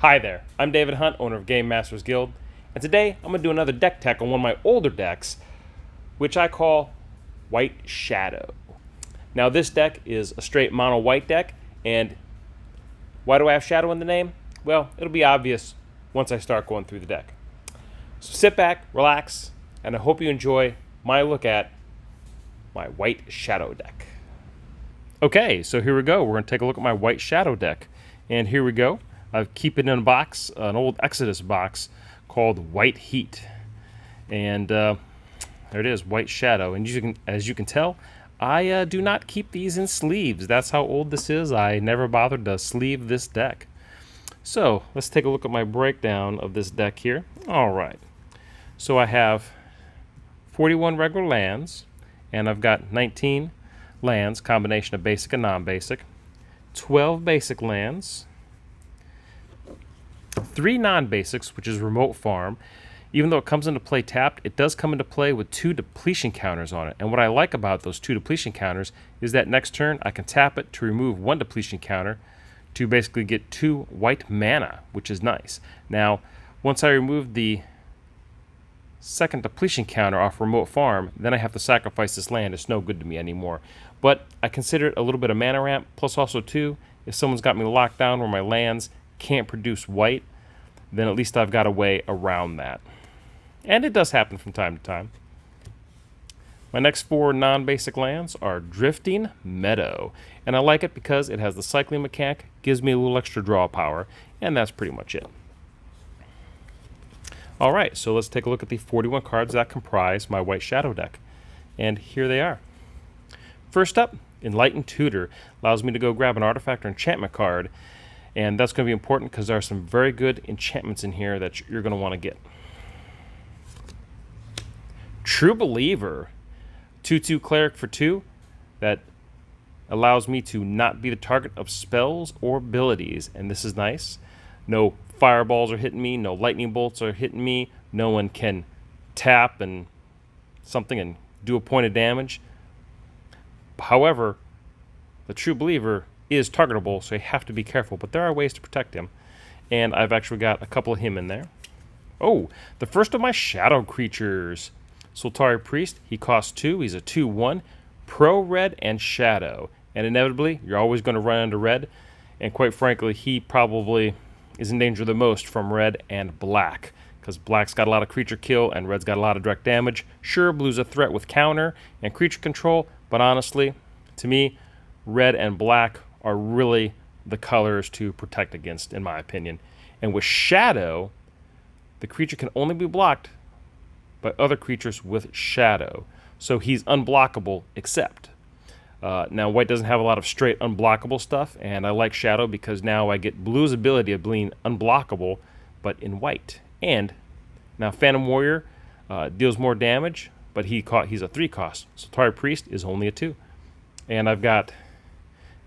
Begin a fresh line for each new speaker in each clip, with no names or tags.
Hi there, I'm David Hunt, owner of GameMasters Guild, and today I'm going to do another deck tech on one of my older decks, which I call White Shadow. Now this deck is a straight mono white deck, and why do I have Shadow in the name? Well, it'll be obvious once I start going through the deck. So sit back, relax, and I hope you enjoy my look at my White Shadow deck. Okay, so here we go. We're going to take a look at my White Shadow deck, and here we go. I keep it in a box, an old Exodus box called White Heat, and there it is, White Shadow. And as you can tell, I do not keep these in sleeves. That's how old this is. I never bothered to sleeve this deck. So let's take a look at my breakdown of this deck here. All right, so I have 41 regular lands, and I've got 19 lands, combination of basic and non-basic, 12 basic lands, 3 non-basics, which is remote farm. Even though it comes into play tapped, it does come into play with 2 depletion counters on it. And what I like about those 2 depletion counters is that next turn I can tap it to remove 1 depletion counter to basically get 2 white mana, which is nice. Now, once I remove the second depletion counter off remote farm, then I have to sacrifice this land. It's no good to me anymore. But I consider it a little bit of mana ramp, plus also too, if someone's got me locked down where my lands can't produce white, then at least I've got a way around that. And it does happen from time to time. My next 4 non-basic lands are Drifting Meadow, and I like it because it has the cycling mechanic, gives me a little extra draw power, and that's pretty much it. Alright, so let's take a look at the 41 cards that comprise my White Shadow deck. And here they are. First up, Enlightened Tutor allows me to go grab an artifact or enchantment card, and that's going to be important because there are some very good enchantments in here that you're going to want to get. True Believer, 2/2 cleric for 2, that allows me to not be the target of spells or abilities, and this is nice. No fireballs are hitting me, no lightning bolts are hitting me, no one can tap and something and do a point of damage. However, the True Believer is targetable, so you have to be careful, but there are ways to protect him, and I've actually got a couple of him in there. Oh, the first of my shadow creatures, Sultan Priest. He costs 2. He's a 2/1, pro red and shadow, and inevitably you're always going to run into red, and quite frankly he probably is in danger the most from red and black, because black's got a lot of creature kill and red's got a lot of direct damage. Sure, blue's a threat with counter and creature control, but honestly, to me, red and black are really the colors to protect against, in my opinion. And with Shadow, the creature can only be blocked by other creatures with Shadow. So he's unblockable except. Now, white doesn't have a lot of straight unblockable stuff, and I like Shadow because now I get blue's ability of being unblockable, but in white. And now Phantom Warrior deals more damage, but he's a 3 cost. So Sultan Priest is only a 2. And I've got,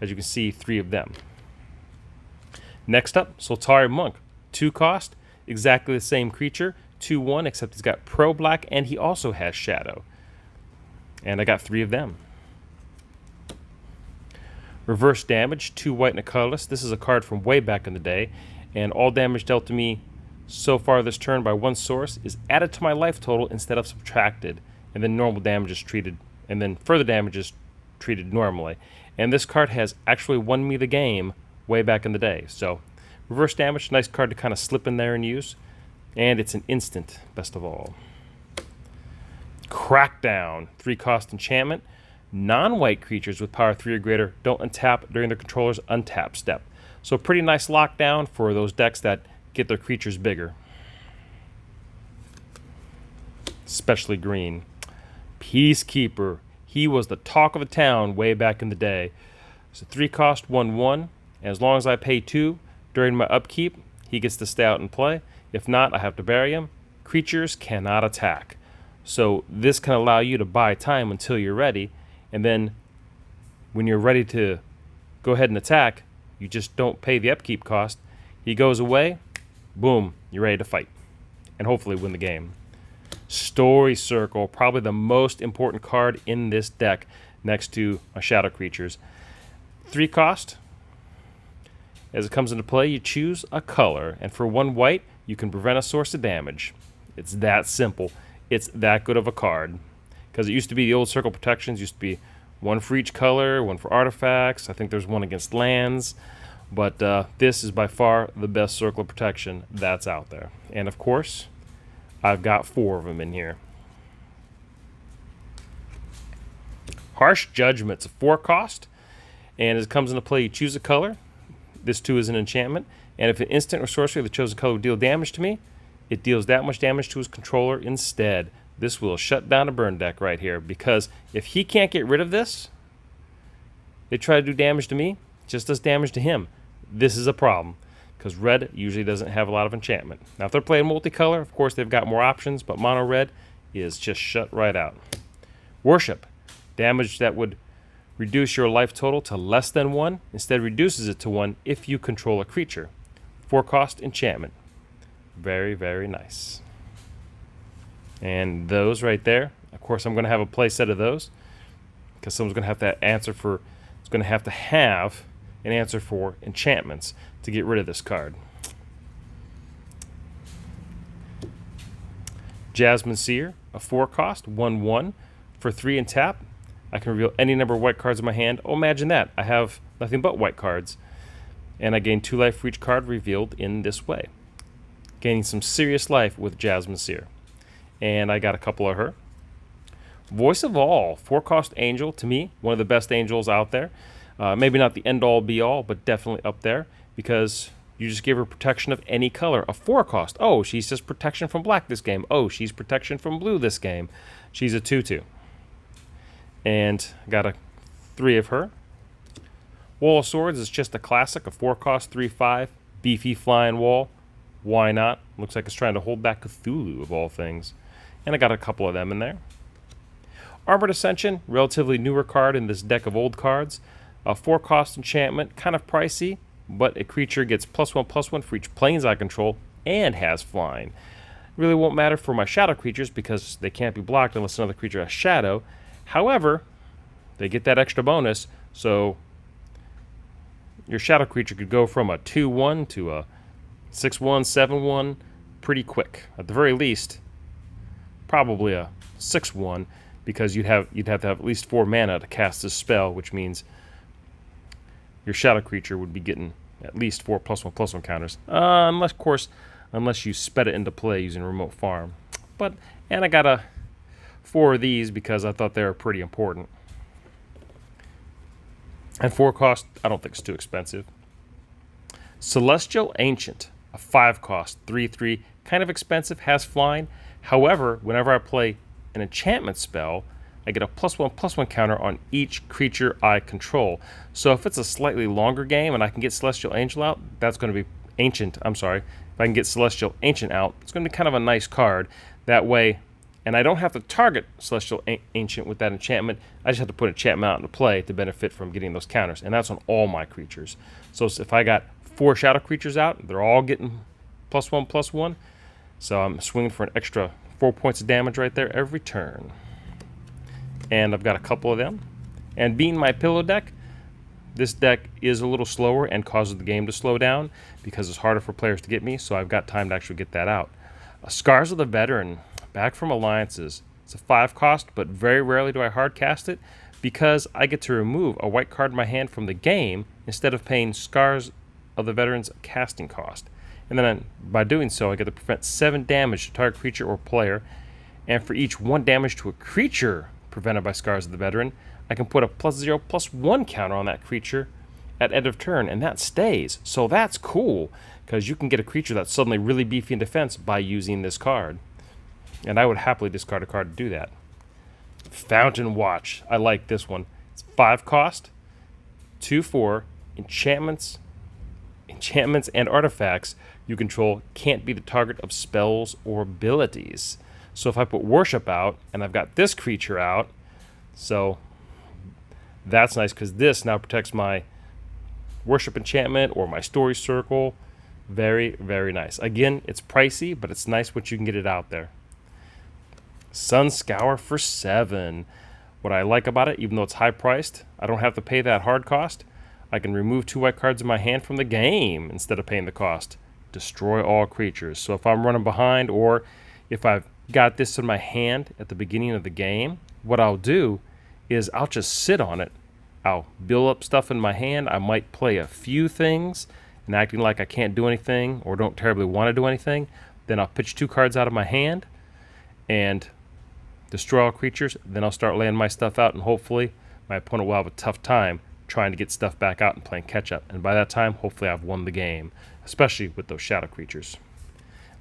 as you can see, 3 of them. Next up, Sultan Monk, 2 cost, exactly the same creature, 2/1, except he's got pro black and he also has Shadow. And I got 3 of them. Reverse Damage, 2 white and a colorless. This is a card from way back in the day, and all damage dealt to me so far this turn by one source is added to my life total instead of subtracted, and then normal damage is treated, and then further damage is treated normally. And this card has actually won me the game way back in the day. So reverse damage, nice card to kind of slip in there and use, and it's an instant, best of all. Crackdown, 3 cost enchantment. Non-white creatures with power 3 or greater don't untap during their controller's untap step. So pretty nice lockdown for those decks that get their creatures bigger. Especially green. Peacekeeper. He was the talk of the town way back in the day. It's a 3 cost 1/1. And as long as I pay 2 during my upkeep, he gets to stay out and play. If not, I have to bury him. Creatures cannot attack. So this can allow you to buy time until you're ready. And then when you're ready to go ahead and attack, you just don't pay the upkeep cost. He goes away, boom, you're ready to fight. And hopefully win the game. Story Circle, probably the most important card in this deck next to my Shadow Creatures. 3 cost, As it comes into play, you choose a color, and for 1 white, you can prevent a source of damage. It's that simple. It's that good of a card. Because it used to be the old circle protections, used to be 1 for each color, 1 for artifacts. I think there's 1 against lands. But this is by far the best circle of protection that's out there. And of course, I've got 4 of them in here. Harsh Judgements, a 4 cost. And as it comes into play, you choose a color. This too is an enchantment. And if an instant or sorcery of the chosen color would deal damage to me, it deals that much damage to his controller instead. This will shut down a burn deck right here, because if he can't get rid of this, they try to do damage to me, it just does damage to him. This is a problem, because red usually doesn't have a lot of enchantment. Now if they're playing multicolor, of course they've got more options, but mono red is just shut right out. Worship, damage that would reduce your life total to less than 1, instead reduces it to 1 if you control a creature. 4 cost enchantment. Very, very nice. And those right there, of course I'm going to have a play set of those, because someone's going to have to answer for, it's going to have an answer for enchantments to get rid of this card. Jasmine Seer, a 4 cost, 1/1 for 3 and tap. I can reveal any number of white cards in my hand. Oh, imagine that. I have nothing but white cards. And I gain 2 life for each card revealed in this way. Gaining some serious life with Jasmine Seer. And I got a couple of her. Voice of All, 4 cost angel, to me, one of the best angels out there. Maybe not the end-all be-all, but definitely up there, because you just give her protection of any color. A 4 cost. Oh, she's just protection from black this game. Oh, she's protection from blue this game. She's a 2/2. And got 3 of her. Wall of Swords is just a classic, a 4 cost, 3/5, beefy flying wall. Why not? Looks like it's trying to hold back Cthulhu of all things. And I got a couple of them in there. Armored Ascension, relatively newer card in this deck of old cards. A 4 cost enchantment, kind of pricey, but a creature gets +1/+1 for each planes I control and has flying. Really won't matter for my shadow creatures because they can't be blocked unless another creature has shadow. However, they get that extra bonus, so your shadow creature could go from a 2/1 to a 6/1, 7/1 pretty quick. At the very least, probably a 6/1, because you'd have to have at least 4 mana to cast this spell, which means your shadow creature would be getting at least 4 +1/+1 counters. Unless, of course, unless you sped it into play using remote farm. And I got 4 of these because I thought they were pretty important. And 4 cost, I don't think it's too expensive. Celestial Ancient, a 5 cost, 3/3, kind of expensive, has flying. However, whenever I play an enchantment spell, I get a +1/+1 counter on each creature I control. So if it's a slightly longer game and I can get Celestial Angel out, that's going to be Ancient, I'm sorry. If I can get Celestial Ancient out, it's going to be kind of a nice card. That way, and I don't have to target Celestial Ancient with that enchantment. I just have to put enchantment out into play to benefit from getting those counters. And that's on all my creatures. So if I got 4 shadow creatures out, they're all getting +1/+1. So I'm swinging for an extra 4 points of damage right there every turn. And I've got a couple of them. And being my pillow deck, this deck is a little slower and causes the game to slow down because it's harder for players to get me, so I've got time to actually get that out. Scars of the Veteran, back from Alliances. It's a 5 cost, but very rarely do I hard cast it because I get to remove a white card in my hand from the game instead of paying Scars of the Veteran's casting cost. And then by doing so, I get to prevent 7 damage to target creature or player, and for each 1 damage to a creature prevented by Scars of the Veteran, I can put a +0/+1 counter on that creature at end of turn, and that stays. So that's cool, because you can get a creature that's suddenly really beefy in defense by using this card. And I would happily discard a card to do that. Fountain Watch. I like this one. It's 5 cost, 2/4, enchantments and artifacts you control can't be the target of spells or abilities. So if I put Worship out, and I've got this creature out, so that's nice because this now protects my Worship enchantment or my Story Circle. Very, very nice. Again, it's pricey, but it's nice when you can get it out there. Sunscour for 7. What I like about it, even though it's high priced, I don't have to pay that hard cost. I can remove 2 white cards in my hand from the game instead of paying the cost. Destroy all creatures. So if I'm running behind, or if I've got this in my hand at the beginning of the game, what I'll do is I'll just sit on it. I'll build up stuff in my hand. I might play a few things and acting like I can't do anything or don't terribly want to do anything. Then I'll pitch 2 cards out of my hand and destroy all creatures. Then I'll start laying my stuff out, and hopefully my opponent will have a tough time trying to get stuff back out and playing catch up. And by that time, hopefully I've won the game, especially with those shadow creatures.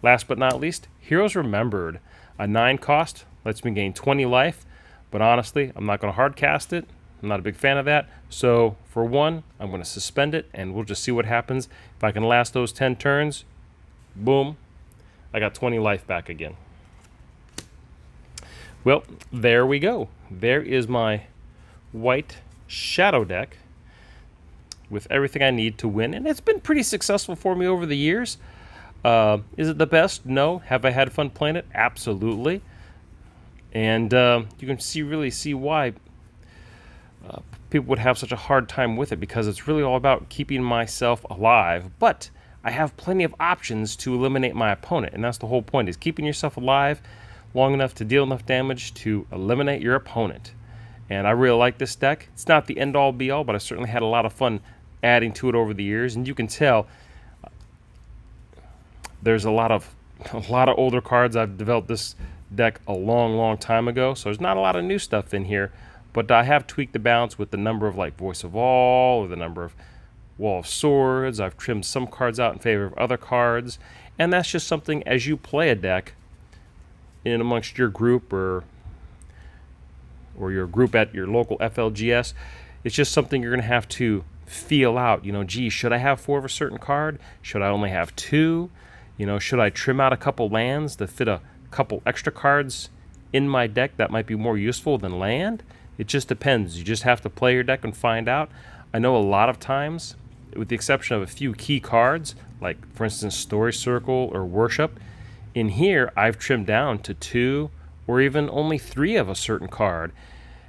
Last but not least, Heroes Remembered. A 9 cost, lets me gain 20 life, but honestly, I'm not going to hard cast it. I'm not a big fan of that. So for 1, I'm going to suspend it, and we'll just see what happens. If I can last those 10 turns, boom, I got 20 life back again. Well, there we go. There is my white shadow deck with everything I need to win, and it's been pretty successful for me over the years. Is it the best? No. Have I had fun playing it? Absolutely. And you can really see why people would have such a hard time with it, because it's really all about keeping myself alive. But I have plenty of options to eliminate my opponent, and that's the whole point, is keeping yourself alive long enough to deal enough damage to eliminate your opponent. And I really like this deck. It's not the end-all be-all, but I certainly had a lot of fun adding to it over the years. And you can tell there's a lot of older cards. I've developed this deck a long time ago, so there's not a lot of new stuff in here. But I have tweaked the balance with the number of like Voice of All or the number of Wall of Swords. I've trimmed some cards out in favor of other cards. And that's just something, as you play a deck in amongst your group or your group at your local FLGS, it's just something you're going to have to feel out. You know, gee, should I have 4 of a certain card? Should I only have 2? You know, should I trim out a couple lands to fit a couple extra cards in my deck that might be more useful than land? It just depends. You just have to play your deck and find out. I know a lot of times, with the exception of a few key cards, like for instance Story Circle or Worship, in here I've trimmed down to 2 or even only 3 of a certain card.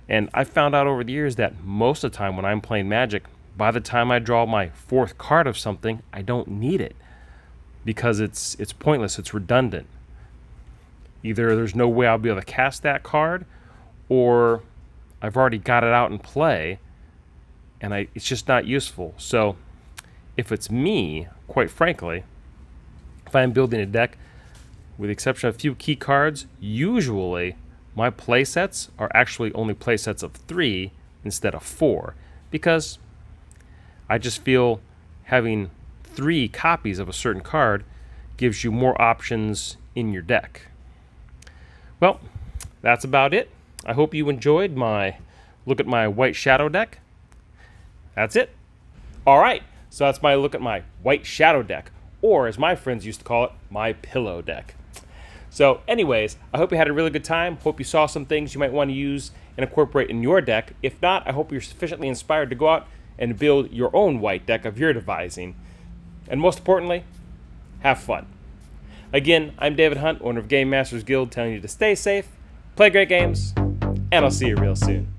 And I found out over the years that most of the time when I'm playing Magic, by the time I draw my 4th card of something, I don't need it, because it's pointless, it's redundant. Either there's no way I'll be able to cast that card, or I've already got it out in play, and it's just not useful. So if it's me, quite frankly, if I'm building a deck, with the exception of a few key cards, usually my play sets are actually only play sets of 3 instead of 4, because I just feel having 3 copies of a certain card gives you more options in your deck. Well, that's about it. I hope you enjoyed my look at my white shadow deck. That's it. All right, so that's my look at my white shadow deck, or as my friends used to call it, my pillow deck. So anyways, I hope you had a really good time. Hope you saw some things you might want to use and incorporate in your deck. If not, I hope you're sufficiently inspired to go out and build your own white deck of your devising. And most importantly, have fun. Again, I'm David Hunt, owner of GameMasters Guild, telling you to stay safe, play great games, and I'll see you real soon.